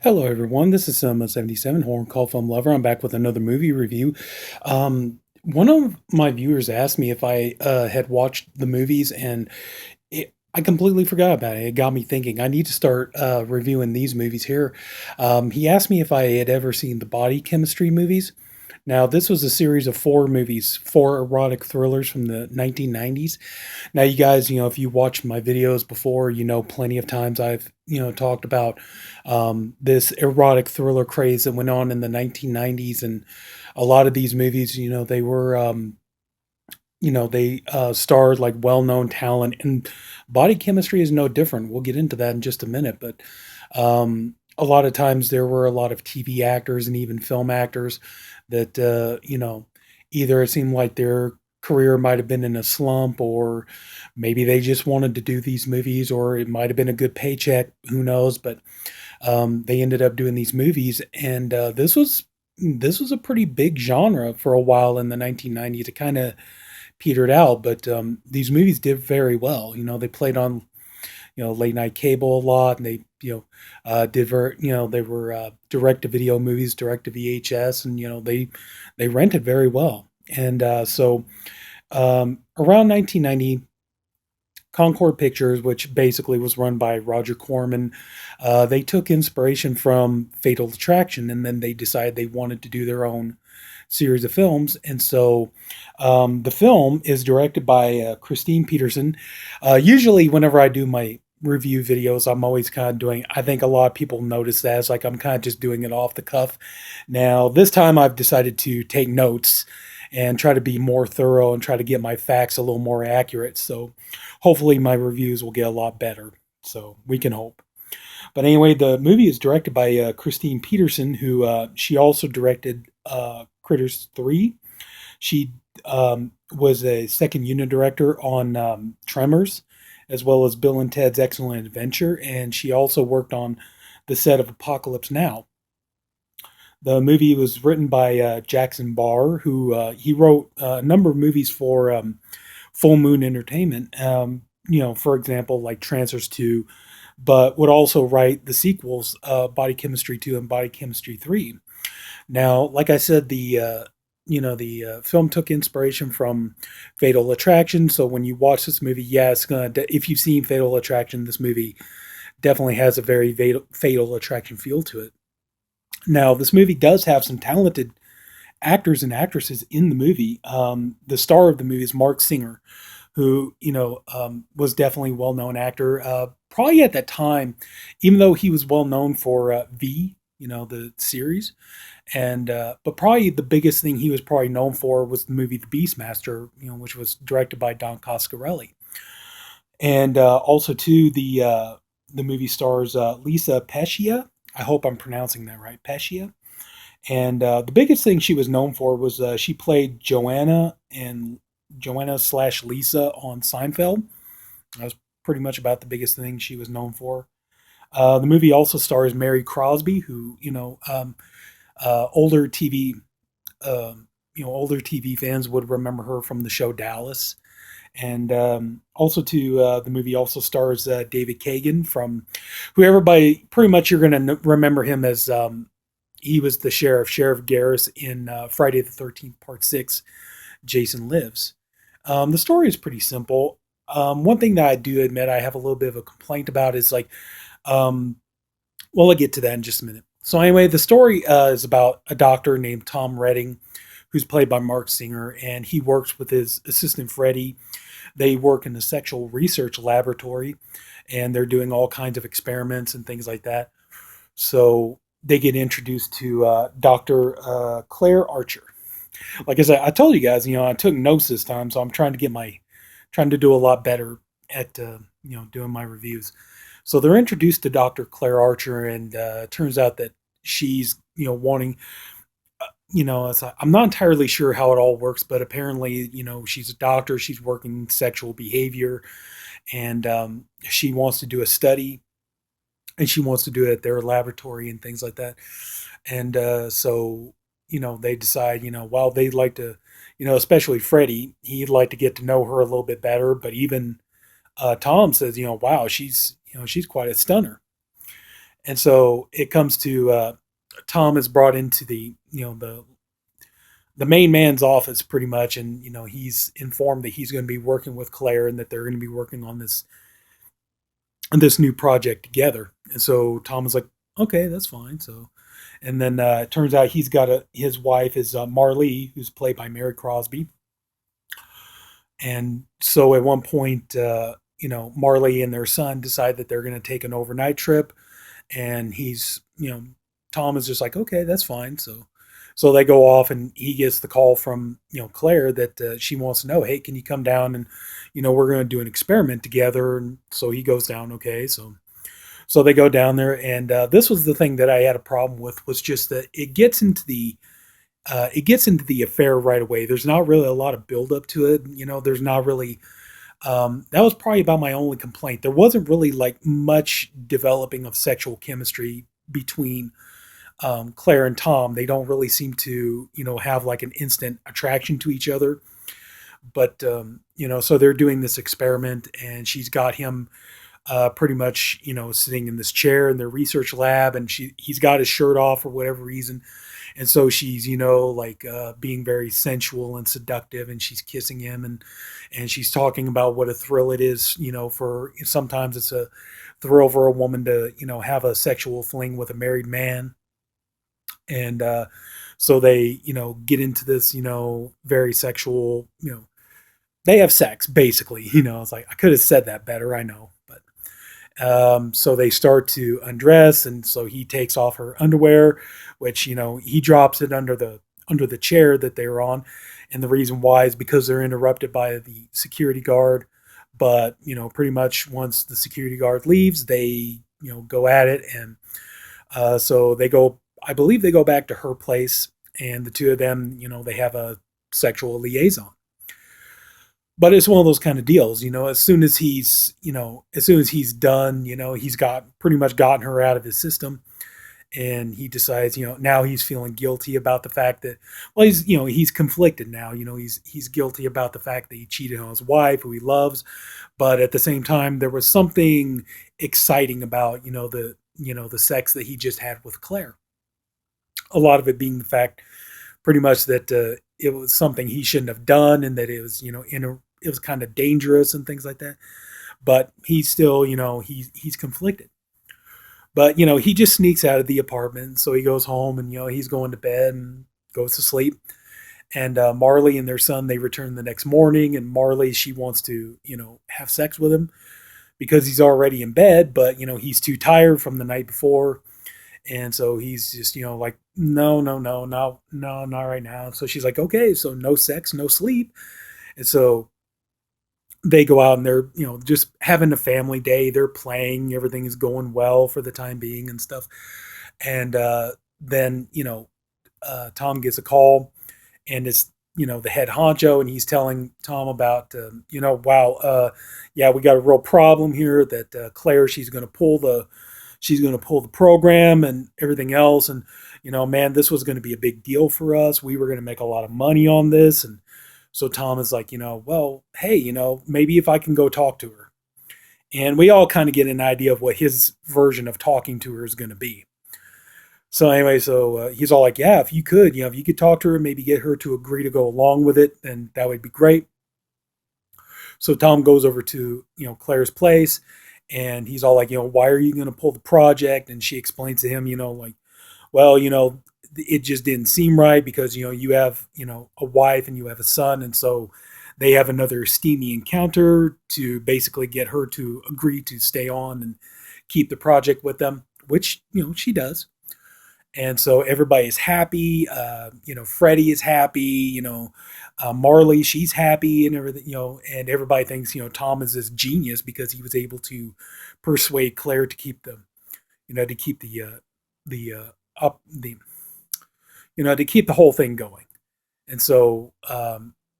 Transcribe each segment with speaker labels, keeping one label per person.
Speaker 1: Hello, everyone. This is Sinema77, horror call film lover. I'm back with another movie review. One of my viewers asked me if I had watched the movies, and I completely forgot about it. It got me thinking. I need to start reviewing these movies here. He asked me if I had ever seen the Body Chemistry movies. Now, this was a series of four movies, four erotic thrillers from the 1990s. Now, you guys, if you watched my videos before, plenty of times I've, talked about this erotic thriller craze that went on in the 1990s. And a lot of these movies, they were, they starred like well known talent. And Body Chemistry is no different. We'll get into that in just a minute. But a lot of times there were a lot of TV actors and even film actors that, either it seemed like their career might have been in a slump, or maybe they just wanted to do these movies, or it might have been a good paycheck, who knows. But they ended up doing these movies, and this was a pretty big genre for a while in the 1990s. It kind of petered out, but these movies did very well. They played on late night cable a lot, and they did very they were direct to video movies, direct to VHS, and they rented very well. And so around 1990, Concord Pictures, which basically was run by Roger Corman, they took inspiration from Fatal Attraction, and then they decided they wanted to do their own series of films. And so the film is directed by Christine Peterson. Usually, whenever I do my review videos, I'm always kind of doing, I think a lot of people notice that it's like I'm kind of just doing it off the cuff. Now, this time I've decided to take notes and try to be more thorough and try to get my facts a little more accurate. So hopefully my reviews will get a lot better. So we can hope. But anyway, the movie is directed by Christine Peterson, who she also directed Critters 3. She was a second unit director on Tremors, as well as Bill and Ted's Excellent Adventure, and she also worked on the set of Apocalypse Now. The movie was written by Jackson Barr, who he wrote a number of movies for Full Moon Entertainment. For example, like Trancers 2, but would also write the sequels, Body Chemistry 2 and Body Chemistry 3. Now, like I said, the film took inspiration from Fatal Attraction. So when you watch this movie, yeah, it's gonna. If you've seen Fatal Attraction, this movie definitely has a very Fatal Attraction feel to it. Now, this movie does have some talented actors and actresses in the movie. The star of the movie is Mark Singer, who was definitely a well-known actor. Probably at that time, even though he was well known for V, the series, and but probably the biggest thing he was probably known for was the movie The Beastmaster, which was directed by Don Coscarelli, and also too the movie stars Lisa Pescia. I hope I'm pronouncing that right, Pescia. And the biggest thing she was known for was she played Joanna slash Lisa on Seinfeld. That was pretty much about the biggest thing she was known for. The movie also stars Mary Crosby, who older TV older TV fans would remember her from the show Dallas. And also to the movie also stars David Kagan, from who everybody pretty much you're going to remember him as. He was the Sheriff Garris in Friday the 13th Part 6, Jason Lives. The story is pretty simple. One thing that I do admit I have a little bit of a complaint about is like, well, I'll get to that in just a minute. So anyway, the story is about a doctor named Tom Redding, who's played by Mark Singer, and he works with his assistant Freddie. They work in a sexual research laboratory, and they're doing all kinds of experiments and things like that. So they get introduced to Dr. Claire Archer. Like I said, I told you guys, I took notes this time, so I'm trying to do a lot better at doing my reviews. So they're introduced to Dr. Claire Archer, and it turns out that she's wanting. I'm not entirely sure how it all works, but apparently, she's a doctor. She's working sexual behavior, and she wants to do a study, and she wants to do it at their laboratory and things like that. And so, they decide, while they'd like to, especially Freddie, he'd like to get to know her a little bit better. But even Tom says, wow, she's quite a stunner. And so it comes to Tom is brought into the main man's office pretty much, and he's informed that he's going to be working with Claire and that they're going to be working on this new project together. And so Tom is like, okay, that's fine. So, and then it turns out he's got his wife is Marlee, who's played by Mary Crosby. And so at one point, Marlee and their son decide that they're going to take an overnight trip, and Tom is just like, okay, that's fine. So they go off, and he gets the call from Claire that she wants to know, hey, can you come down and we're going to do an experiment together. And so he goes down. Okay, so they go down there, and this was the thing that I had a problem with, was just that it gets into the affair right away. There's not really a lot of build up to it. There's not really. That was probably about my only complaint. There wasn't really like much developing of sexual chemistry between Claire and Tom. They don't really seem to, have like an instant attraction to each other. But so they're doing this experiment, and she's got him pretty much, sitting in this chair in their research lab, and he's got his shirt off for whatever reason. And so she's, like being very sensual and seductive, and she's kissing him, and she's talking about what a thrill it is, for sometimes it's a thrill for a woman to, have a sexual fling with a married man. And so they, get into this, very sexual, they have sex basically. It's like, I could have said that better, I know, but so they start to undress, and so he takes off her underwear, which he drops it under the chair that they were on, and the reason why is because they're interrupted by the security guard. But pretty much once the security guard leaves, they go at it, and so they go. I believe they go back to her place, and the two of them, they have a sexual liaison. But it's one of those kind of deals, as soon as he's done, he's got pretty much gotten her out of his system, and he decides, now he's feeling guilty about the fact that, well, he's conflicted now, he's guilty about the fact that he cheated on his wife, who he loves, but at the same time, there was something exciting about, the sex that he just had with Claire. A lot of it being the fact, pretty much, that it was something he shouldn't have done, and that it was, it was kind of dangerous and things like that. But he's still, he's conflicted. But he just sneaks out of the apartment, so he goes home, and he's going to bed and goes to sleep. And Marlee and their son, they return the next morning, and Marlee, she wants to have sex with him because he's already in bed, but he's too tired from the night before. And so he's just, like, no, no, no, no, no, not right now. So she's like, okay, so no sex, no sleep. And so they go out, and they're, just having a family day. They're playing, everything is going well for the time being and stuff. And then, Tom gets a call, and it's, the head honcho, and he's telling Tom about, wow, yeah, we got a real problem here, that Claire, she's going to pull the program and everything else. And, man, this was going to be a big deal for us. We were going to make a lot of money on this. And so Tom is like, well, hey, maybe if I can go talk to her. And we all kind of get an idea of what his version of talking to her is going to be. So anyway, so he's all like, yeah, if you could talk to her, maybe get her to agree to go along with it, then that would be great. So Tom goes over to, Claire's place, and he's all like, why are you going to pull the project? And she explains to him, like, well, it just didn't seem right because, you have, a wife and you have a son. And so they have another steamy encounter to basically get her to agree to stay on and keep the project with them, which, she does. And so everybody is happy. Freddie is happy. Marlee, she's happy, and everything. And everybody thinks Tom is this genius because he was able to persuade Claire to keep the up the to keep the whole thing going. And so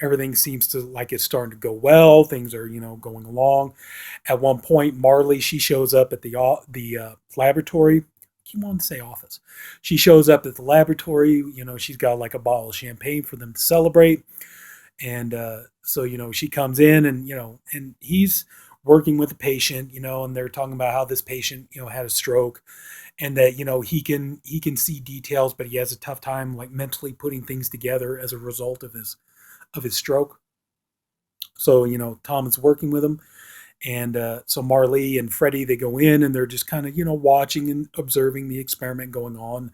Speaker 1: everything seems to like it's starting to go well. Things are going along. At one point, Marlee, she shows up at the laboratory. He wanted to say office. She shows up at the laboratory. She's got like a bottle of champagne for them to celebrate. And so she comes in, and and he's working with a patient, and they're talking about how this patient, had a stroke, and that he can see details, but he has a tough time like mentally putting things together as a result of his stroke. So Tom is working with him, and so Marley and Freddie, they go in and they're just kind of watching and observing the experiment going on.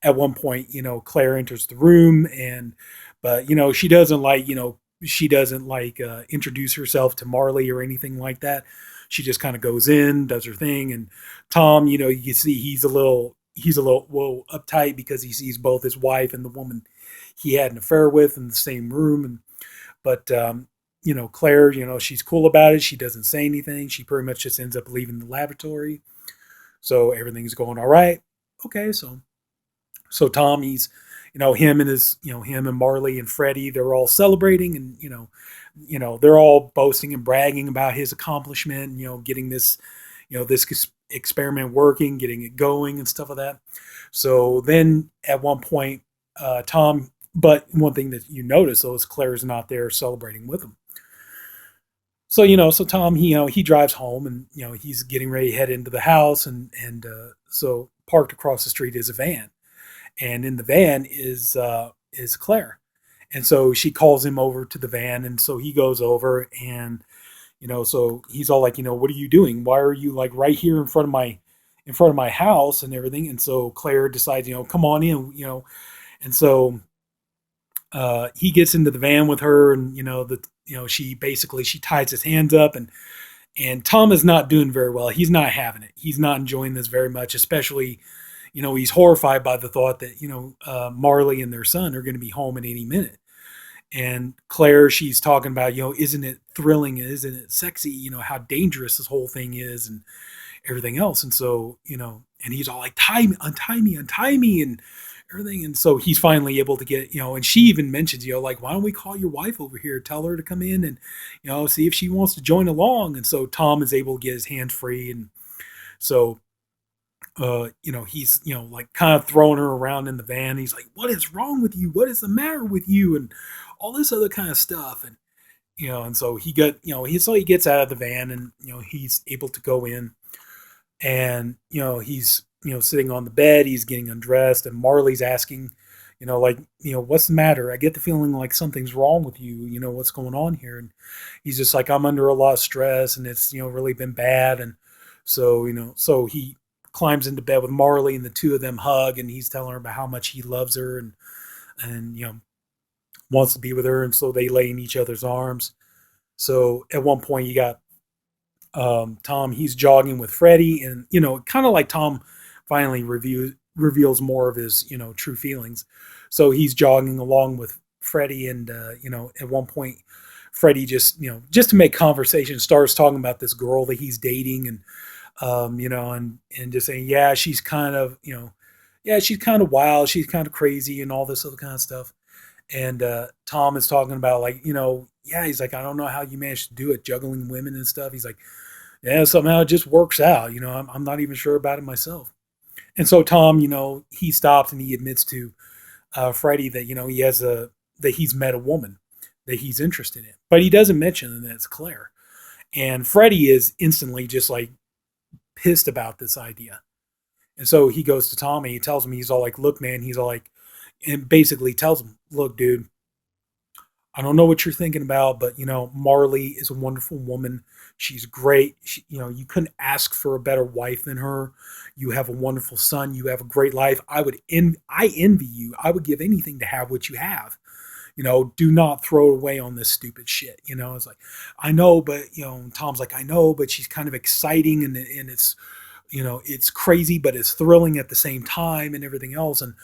Speaker 1: At one point, Claire enters the room, and but she doesn't like introduce herself to Marley or anything like that. She just kind of goes in, does her thing, and Tom, you can see he's a little well uptight because he sees both his wife and the woman he had an affair with in the same room, and but Claire, she's cool about it. She doesn't say anything. She pretty much just ends up leaving the laboratory. So everything's going all right. Okay, so Tom, he's, him and Marley and Freddie, they're all celebrating, and they're all boasting and bragging about his accomplishment, and, getting this experiment working, getting it going, and stuff like that. So then at one point, Tom, but one thing that you notice though is Claire's not there celebrating with him. So so Tom, he drives home, and he's getting ready to head into the house, and so parked across the street is a van, and in the van is Claire, and so she calls him over to the van, and so he goes over, and so he's all like, what are you doing? Why are you like right here in front of my house and everything? And so Claire decides, come on in, and so he gets into the van with her, and she ties his hands up, and Tom is not doing very well. He's not having it. He's not enjoying this very much, especially he's horrified by the thought that Marley and their son are going to be home at any minute. And Claire, she's talking about, isn't it thrilling? Isn't it sexy? How dangerous this whole thing is, and everything else. And so, and he's all like, tie me, untie me, and everything. And so he's finally able to get, and she even mentions, like, why don't we call your wife over here, tell her to come in and, see if she wants to join along. And so Tom is able to get his hands free. And so, he's, like kind of throwing her around in the van. He's like, what is wrong with you? What is the matter with you? And all this other kind of stuff. And, and so he gets out of the van, and, he's able to go in, and, he's, sitting on the bed, he's getting undressed, and Marley's asking, like, what's the matter? I get the feeling like something's wrong with you. What's going on here? And he's just like, I'm under a lot of stress, and it's, really been bad. And so, so he climbs into bed with Marley, and the two of them hug, and he's telling her about how much he loves her, and, wants to be with her. And so they lay in each other's arms. So at one point you got, Tom, he's jogging with Freddie, and, kind of like Tom finally reveals more of his, true feelings. So he's jogging along with Freddie, and, at one point, Freddie just to make conversation, starts talking about this girl that he's dating, and, and just saying, yeah, she's kind of, yeah, she's kind of wild, she's kind of crazy, and all this other kind of stuff. And Tom is talking about, like, yeah, he's like, I don't know how you managed to do it, juggling women and stuff. He's like, yeah, somehow it just works out. I'm not even sure about it myself. And so Tom, he stops and he admits to Freddie that, that he's met a woman that he's interested in, but he doesn't mention that it's Claire. And Freddie is instantly just like pissed about this idea. And so he goes to Tommy, he tells him, he's all like, look, man, he's all like, and basically tells him, look, dude, I don't know what you're thinking about, but Marley is a wonderful woman. She's great. You couldn't ask for a better wife than her. You have a wonderful son. You have a great life. I envy you. I would give anything to have what you have. Do not throw it away on this stupid shit. It's like, I know, but Tom's like, I know, but she's kind of exciting, and it's, it's crazy, but it's thrilling at the same time, and everything else. And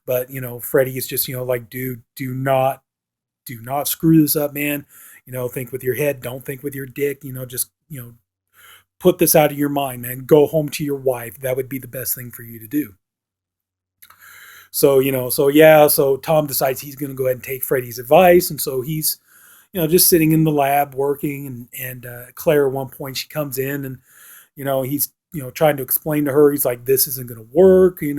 Speaker 1: but Freddie is just like, dude, do not screw this up, man. Think with your head, don't think with your dick. Just put this out of your mind, man. Go home to your wife. That would be the best thing for you to do. So so Tom decides he's going to go ahead and take Freddie's advice, and so he's just sitting in the lab working, and Claire, at one point, she comes in, and he's trying to explain to her, he's like, this isn't going to work, and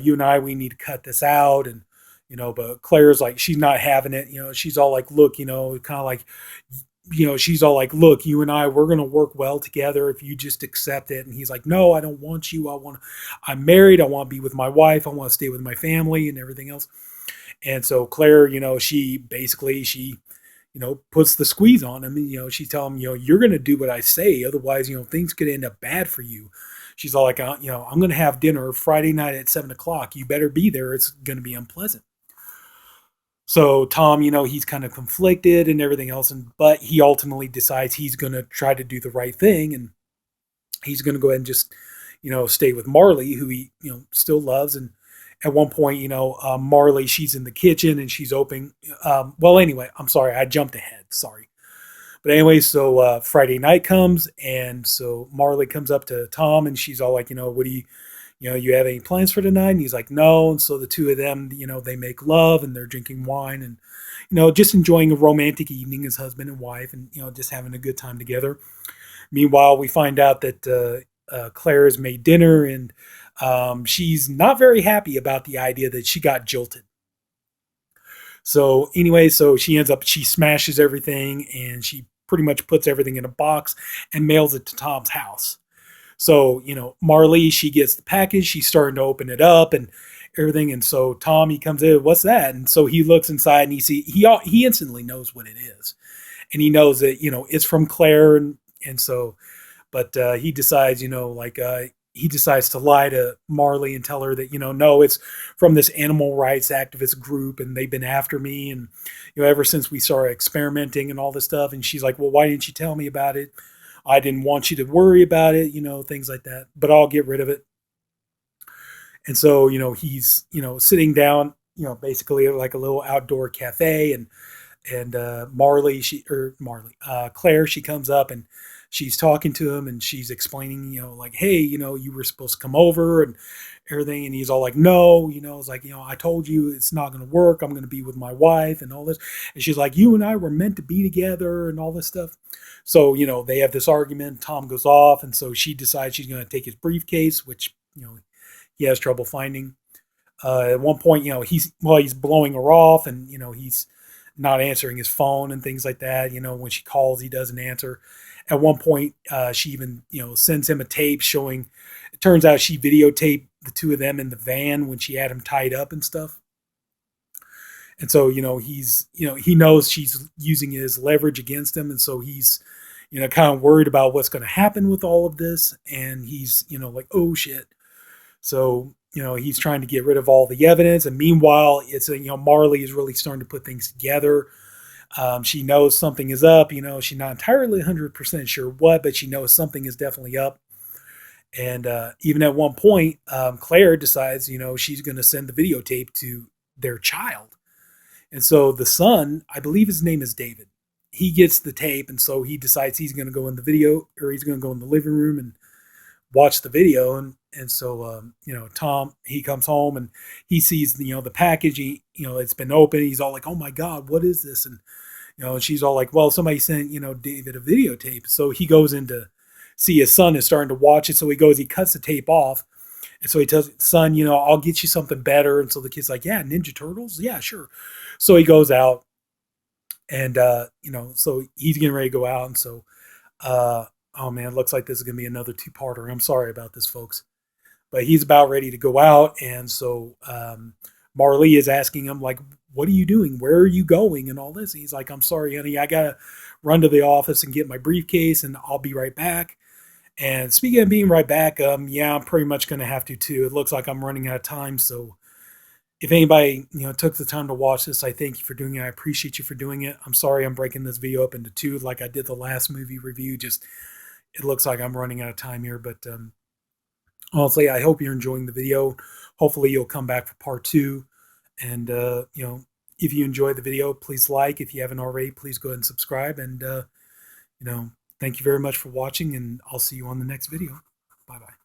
Speaker 1: you and I, we need to cut this out. And but Claire's like, she's not having it. She's all like, look, kind of like, she's all like, look, you and I, we're going to work well together if you just accept it. And he's like, no, I don't want you. I'm married. I want to be with my wife. I want to stay with my family and everything else. And so Claire, she basically, puts the squeeze on him. And, she's telling him, you're going to do what I say. Otherwise, things could end up bad for you. She's all like, I'm going to have dinner Friday night at 7 o'clock. You better be there. It's going to be unpleasant. So Tom, he's kind of conflicted and everything else, but he ultimately decides he's going to try to do the right thing, and he's going to go ahead and just, stay with Marley, who he, still loves. And at one point, Marley, she's in the kitchen and she's opening. Well, anyway, I'm sorry, I jumped ahead. Sorry, but anyway, so Friday night comes, and so Marley comes up to Tom, and she's all like, what do you, you have any plans for tonight? And he's like, no. And so the two of them, they make love and they're drinking wine and, just enjoying a romantic evening as husband and wife and, just having a good time together. Meanwhile, we find out that Claire has made dinner, and she's not very happy about the idea that she got jilted. So anyway, so she smashes everything, and she pretty much puts everything in a box and mails it to Tom's house. So, Marley, she gets the package. She's starting to open it up and everything. And so Tom, he comes in, what's that? And so he looks inside, and he instantly knows what it is. And he knows that, it's from Claire. And so, but he decides, he decides to lie to Marley and tell her that, no, it's from this animal rights activist group, and they've been after me. And, ever since we started experimenting and all this stuff. And she's like, well, why didn't you tell me about it? I didn't want you to worry about it, things like that, but I'll get rid of it. And so, he's, sitting down, basically like a little outdoor cafe, and Claire, she comes up and she's talking to him, and she's explaining, like, hey, you were supposed to come over and everything. And he's all like, no, it's like, I told you it's not going to work. I'm going to be with my wife and all this. And she's like, you and I were meant to be together and all this stuff. So, they have this argument. Tom goes off. And so she decides she's going to take his briefcase, which, he has trouble finding. At one point, he's blowing her off, and, he's not answering his phone and things like that. When she calls, he doesn't answer. At one point, she even, sends him a tape showing, it turns out she videotaped the two of them in the van when she had him tied up and stuff. And so, he knows she's using his leverage against him. And so he's, kind of worried about what's going to happen with all of this. And he's, like, oh shit. So, he's trying to get rid of all the evidence. And meanwhile, it's, Marley is really starting to put things together. She knows something is up. She's not entirely 100% sure what, but she knows something is definitely up. And even at one point, Claire decides, she's going to send the videotape to their child. And so the son, I believe his name is David, he gets the tape. And so he decides he's going to go in the video, or he's going to go in the living room and watch the video. And so, Tom, he comes home and he sees, the package, it's been opened. He's all like, oh my God, what is this? And, and she's all like, well, somebody sent, David a videotape. So he goes in to see his son is starting to watch it. So he cuts the tape off. And so he tells his son, I'll get you something better. And so the kid's like, yeah, Ninja Turtles. Yeah, sure. So he goes out, and, so he's getting ready to go out. And so, oh man, it looks like this is going to be another two-parter. I'm sorry about this, folks. But he's about ready to go out. And so Marley is asking him, like, what are you doing? Where are you going? And all this. And he's like, I'm sorry, honey. I got to run to the office and get my briefcase, and I'll be right back. And speaking of being right back, yeah, I'm pretty much going to have to too. It looks like I'm running out of time. So if anybody, took the time to watch this, I thank you for doing it. I appreciate you for doing it. I'm sorry I'm breaking this video up into two like I did the last movie review. Just, it looks like I'm running out of time here. But honestly, I hope you're enjoying the video. Hopefully you'll come back for part two. And, if you enjoyed the video, please like. If you haven't already, please go ahead and subscribe. And, thank you very much for watching, and I'll see you on the next video. Bye-bye.